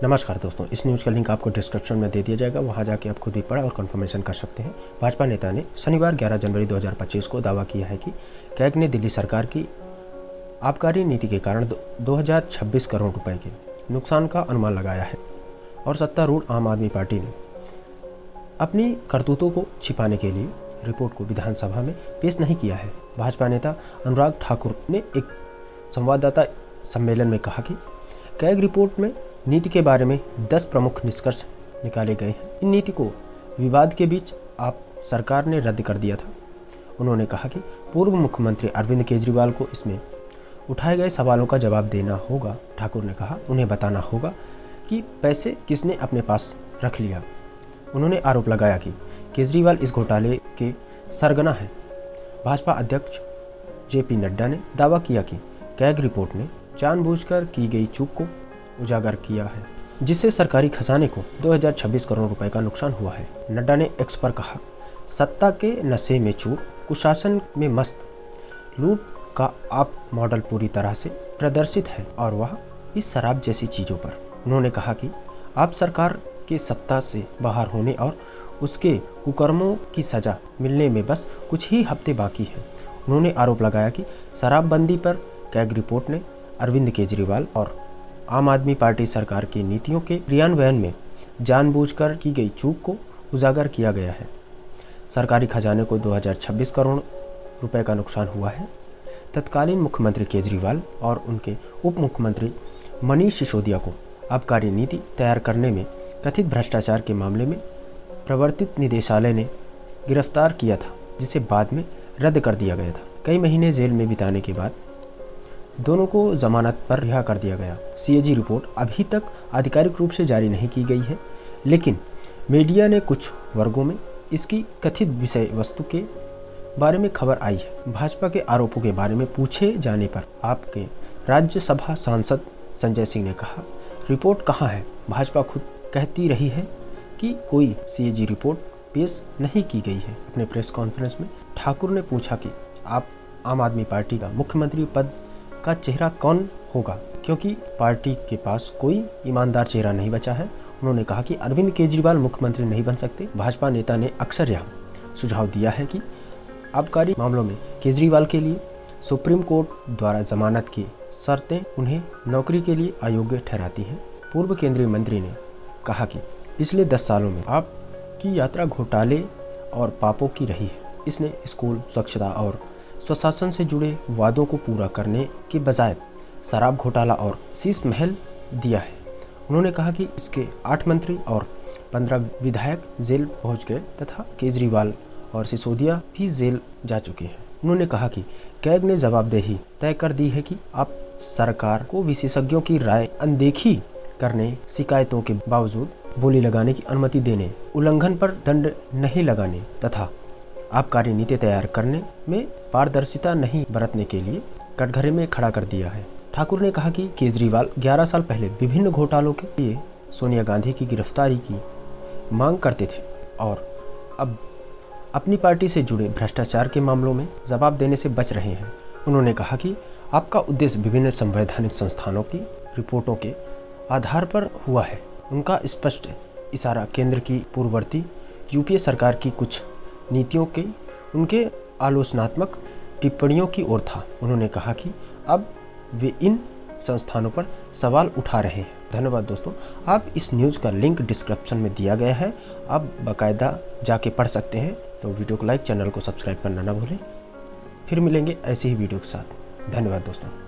नमस्कार दोस्तों, इस न्यूज़ का लिंक आपको डिस्क्रिप्शन में दे दिया जाएगा, वहां जाके आप खुद भी पढ़ और कंफर्मेशन कर सकते हैं। भाजपा नेता ने शनिवार 11 जनवरी 2025 को दावा किया है कि कैग ने दिल्ली सरकार की आबकारी नीति के कारण 2026 करोड़ रुपए के नुकसान का अनुमान लगाया है और सत्तारूढ़ आम आदमी पार्टी ने अपनी करतूतों को छिपाने के लिए रिपोर्ट को विधानसभा में पेश नहीं किया है। भाजपा नेता अनुराग ठाकुर ने एक संवाददाता सम्मेलन में कहा कि कैग रिपोर्ट में नीति के बारे में 10 प्रमुख निष्कर्ष निकाले गए हैं। इन नीति को विवाद के बीच आप सरकार ने रद्द कर दिया था। उन्होंने कहा कि पूर्व मुख्यमंत्री अरविंद केजरीवाल को इसमें उठाए गए सवालों का जवाब देना होगा। ठाकुर ने कहा उन्हें बताना होगा कि पैसे किसने अपने पास रख लिया। उन्होंने आरोप लगाया कि केजरीवाल इस घोटाले के सरगना हैं। भाजपा अध्यक्ष जेपी नड्डा ने दावा किया कि कैग रिपोर्ट ने जानबूझकर की गई चूक को उजागर किया है, जिससे सरकारी खजाने को 2026 करोड़ रुपए का नुकसान हुआ है। नड्डा ने एक्स पर कहा, सत्ता के नशे में चूर, कुशासन में मस्त, लूट का आप मॉडल पूरी तरह से प्रदर्शित है और वह इस शराब जैसी चीज़ों पर। उन्होंने कहा कि आप सरकार के सत्ता से बाहर होने और उसके कुकर्मों की सजा मिलने में बस कुछ ही हफ्ते बाकी हैं। उन्होंने आरोप लगाया कि शराबबंदी पर कैग रिपोर्ट ने अरविंद केजरीवाल और आम आदमी पार्टी सरकार की नीतियों के क्रियान्वयन में जानबूझकर की गई चूक को उजागर किया गया है। सरकारी खजाने को 2026 करोड़ रुपए का नुकसान हुआ है। तत्कालीन मुख्यमंत्री केजरीवाल और उनके उप मुख्यमंत्री मनीष सिसोदिया को आबकारी नीति तैयार करने में कथित भ्रष्टाचार के मामले में प्रवर्तित निदेशालय ने गिरफ्तार किया था, जिसे बाद में रद्द कर दिया गया था। कई महीने जेल में बिताने के बाद दोनों को जमानत पर रिहा कर दिया गया। सीएजी रिपोर्ट अभी तक आधिकारिक रूप से जारी नहीं की गई है, लेकिन मीडिया ने कुछ वर्गों में इसकी कथित विषय वस्तु के बारे में खबर आई है। भाजपा के आरोपों के बारे में पूछे जाने पर आपके राज्यसभा सांसद संजय सिंह ने कहा, रिपोर्ट कहाँ है? भाजपा खुद कहती रही है कि कोई सीएजी रिपोर्ट पेश नहीं की गई है। अपने प्रेस कॉन्फ्रेंस में ठाकुर ने पूछा कि आप आम आदमी पार्टी का मुख्यमंत्री पद का चेहरा कौन होगा, क्योंकि पार्टी के पास कोई ईमानदार चेहरा नहीं बचा है। उन्होंने कहा कि अरविंद केजरीवाल मुख्यमंत्री नहीं बन सकते। भाजपा नेता ने अक्सर यह सुझाव दिया है कि आबकारी मामलों में केजरीवाल के लिए सुप्रीम कोर्ट द्वारा जमानत की शर्तें उन्हें नौकरी के लिए अयोग्य ठहराती हैं। पूर्व केंद्रीय मंत्री ने कहा कि पिछले 10 सालों में आपकी यात्रा घोटाले और पापों की रही है। इसने स्कूल, स्वच्छता और स्वशासन से जुड़े वादों को पूरा करने के बजाय शराब घोटाला और शीश महल दिया है। उन्होंने कहा कि इसके 8 मंत्री और 15 विधायक जेल पहुंच गए तथा केजरीवाल और सिसोदिया भी जेल जा चुके हैं। उन्होंने कहा कि कैग ने जवाबदेही तय कर दी है कि आप सरकार को विशेषज्ञों की राय अनदेखी करने, शिकायतों के बावजूद बोली लगाने की अनुमति देने, उल्लंघन पर दंड नहीं लगाने तथा आबकारी नीति तैयार करने में पारदर्शिता नहीं बरतने के लिए कटघरे में खड़ा कर दिया है। ठाकुर ने कहा कि केजरीवाल 11 साल पहले विभिन्न घोटालों के लिए सोनिया गांधी की गिरफ्तारी की मांग करते थे और अब अपनी पार्टी से जुड़े भ्रष्टाचार के मामलों में जवाब देने से बच रहे हैं। उन्होंने कहा कि आपका उद्देश्य विभिन्न संवैधानिक संस्थानों की रिपोर्टों के आधार पर हुआ है। उनका स्पष्ट इशारा केंद्र की पूर्ववर्ती यूपीए सरकार की कुछ नीतियों के उनके आलोचनात्मक टिप्पणियों की ओर था। उन्होंने कहा कि अब वे इन संस्थानों पर सवाल उठा रहे हैं। धन्यवाद दोस्तों, आप इस न्यूज़ का लिंक डिस्क्रिप्शन में दिया गया है, आप बाकायदा जाके पढ़ सकते हैं। तो वीडियो को लाइक, चैनल को सब्सक्राइब करना ना भूलें। फिर मिलेंगे ऐसे ही वीडियो के साथ। धन्यवाद दोस्तों।